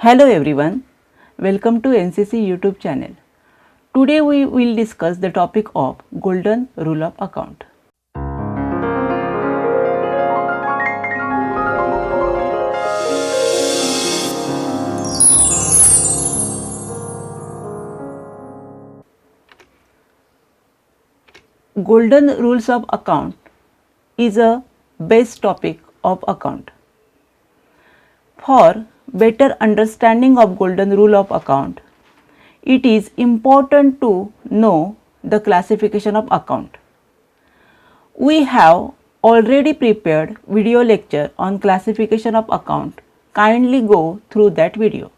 Hello everyone, welcome to NCC YouTube channel. Today we will discuss the topic of Golden Rule of Account. Golden Rules of Account is a base topic of account. For better understanding of Golden Rule of Account, it is important to know the classification of account. We have already prepared video lecture on classification of account. Kindly go through that video.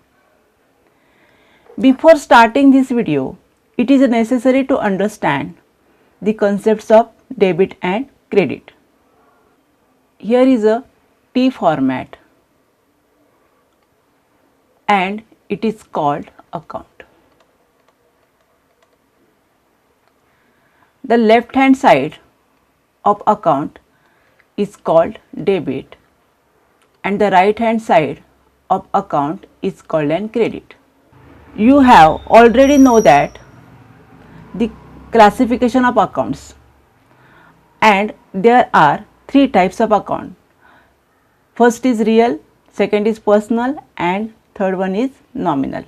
Before starting this video, it is necessary to understand the concepts of debit and credit. Here is a T format and it is called account. The left hand side of account is called debit and the right hand side of account is called an credit. You have already know that the classification of accounts, and there are three types of account. First is real, second is personal and third one is nominal.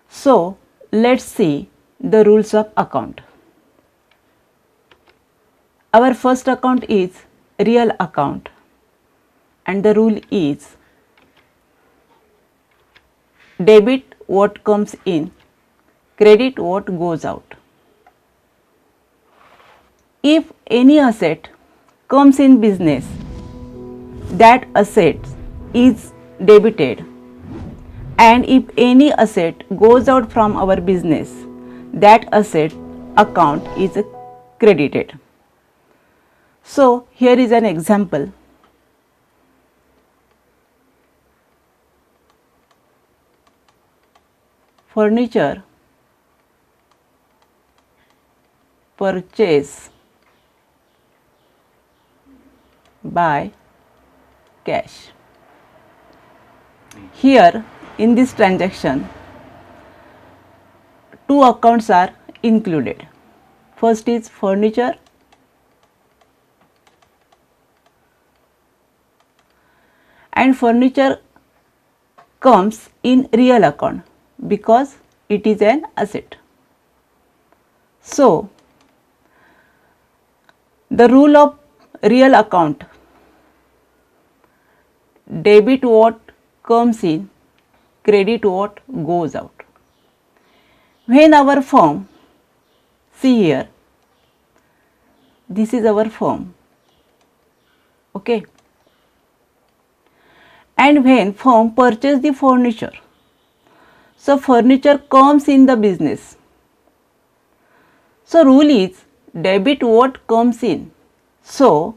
So let's see the rules of account. Our first account is real account and the rule is debit what comes in, credit what goes out. If any asset comes in business, that asset is debited, and if any asset goes out from our business, that asset account is credited. So here is an example. Furniture purchase by cash. Here in this transaction, two accounts are included. First is furniture and furniture comes in real account because it is an asset. So the rule of real account, debit what comes in, credit what goes out. When our firm, see here, this is our firm, okay, and when firm purchase the furniture, so furniture comes in the business. So rule is debit what comes in, so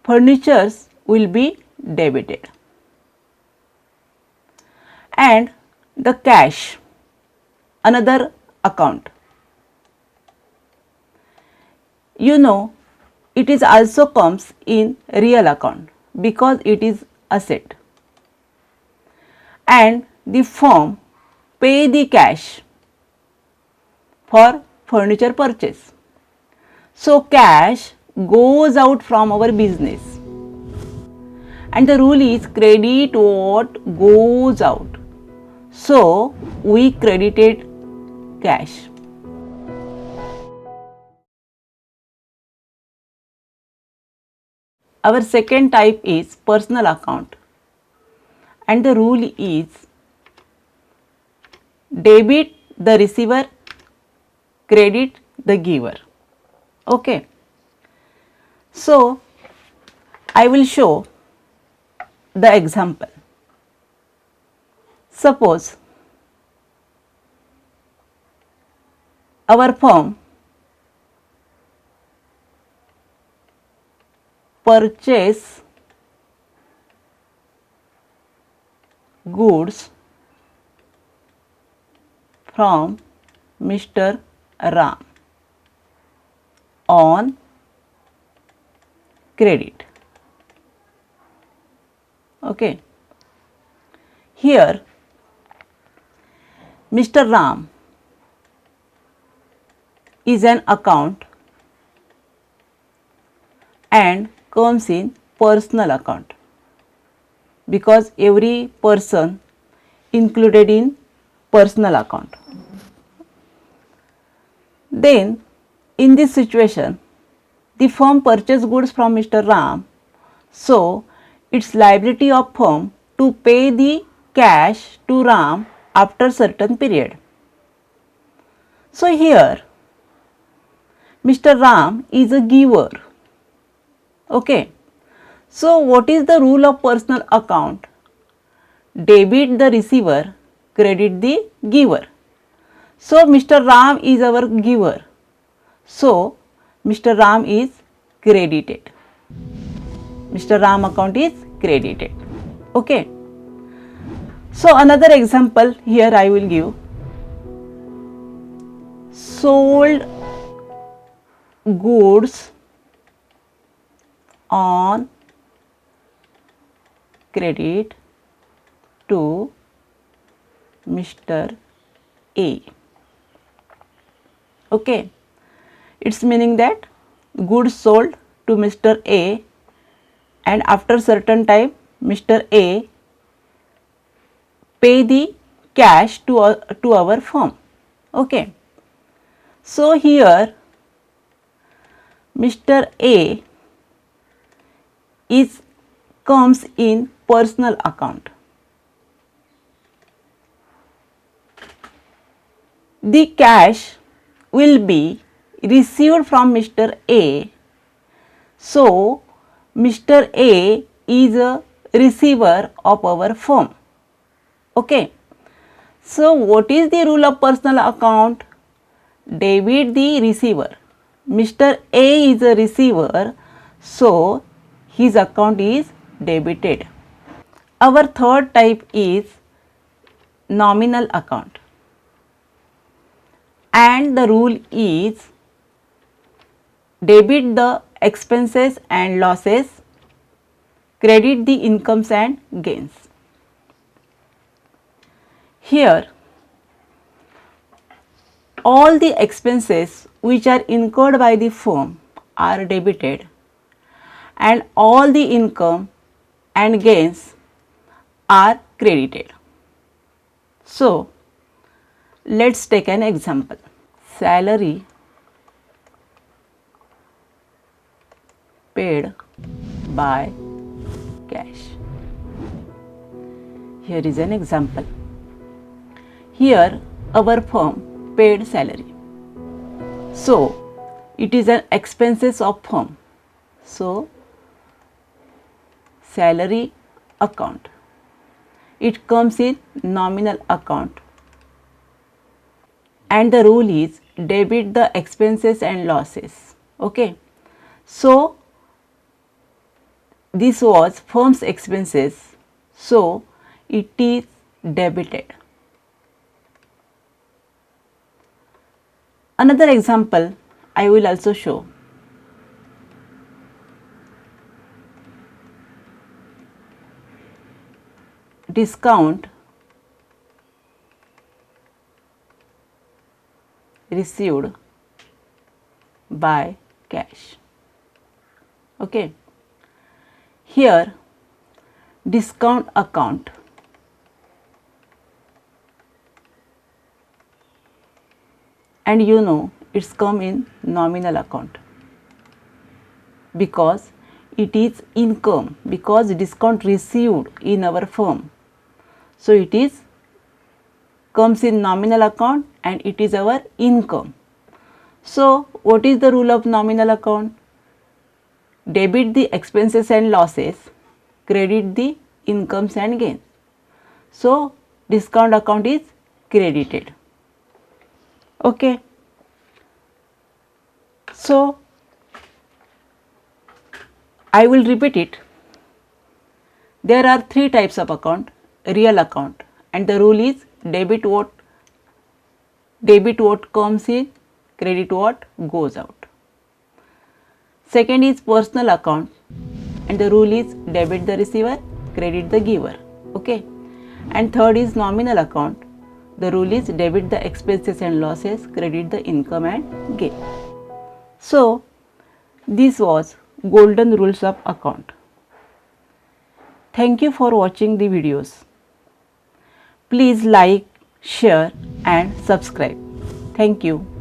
furnitures will be debited. And the cash, another account. You know, it is also comes in real account because it is asset. And the firm pay the cash for furniture purchase. So cash goes out from our business. And the rule is credit what goes out. So we credited cash. Our second type is personal account and the rule is debit the receiver, credit the giver. Okay. So I will show the example. Suppose our firm purchase goods from Mr. Ram on credit. Okay. Here Mr. Ram is an account and comes in personal account because every person included in personal account. Then in this situation the firm purchased goods from Mr. Ram, so it's liability of firm to pay the cash to Ram after certain period. So here Mr. Ram is a giver. Okay. So what is the rule of personal account? Debit the receiver, credit the giver. So Mr. Ram is our giver. So Mr. Ram is credited. Mr. Ram account is credited. Okay. So another example here I will give. Sold goods on credit to Mr. A. Okay. It's meaning that goods sold to Mr. A and after certain time Mr. A pay the cash to our firm. Okay. So here Mr. A comes in personal account. The cash will be received from Mr. A. So Mr. A is a receiver of our firm. Okay. So what is the rule of personal account? Debit the receiver. Mr. A is a receiver, so his account is debited. Our third type is nominal account, and the rule is debit the expenses and losses, credit the incomes and gains. Here all the expenses which are incurred by the firm are debited and all the income and gains are credited. So let's take an example. Salary paid by cash. Here is an example. Here our firm paid salary. So it is an expenses of firm. So salary account. It comes in nominal account. And the rule is debit the expenses and losses. Okay. So this was firm's expenses. So it is debited. Another example I will also show. Discount received by cash. Okay. Here discount account and you know it's come in nominal account because it is income, because discount received in our firm. So it is comes in nominal account and it is our income. So what is the rule of nominal account? Debit the expenses and losses, credit the incomes and gains. So discount account is credited. Okay. So I will repeat it. There are three types of account: real account, and the rule is debit what comes in, credit what goes out. Second is personal account, and the rule is debit the receiver, credit the giver. Okay. And third is nominal account. The rule is debit the expenses and losses, credit the income and gain. So, this was golden rules of account. Thank you for watching the videos. Please like, share and subscribe. Thank you.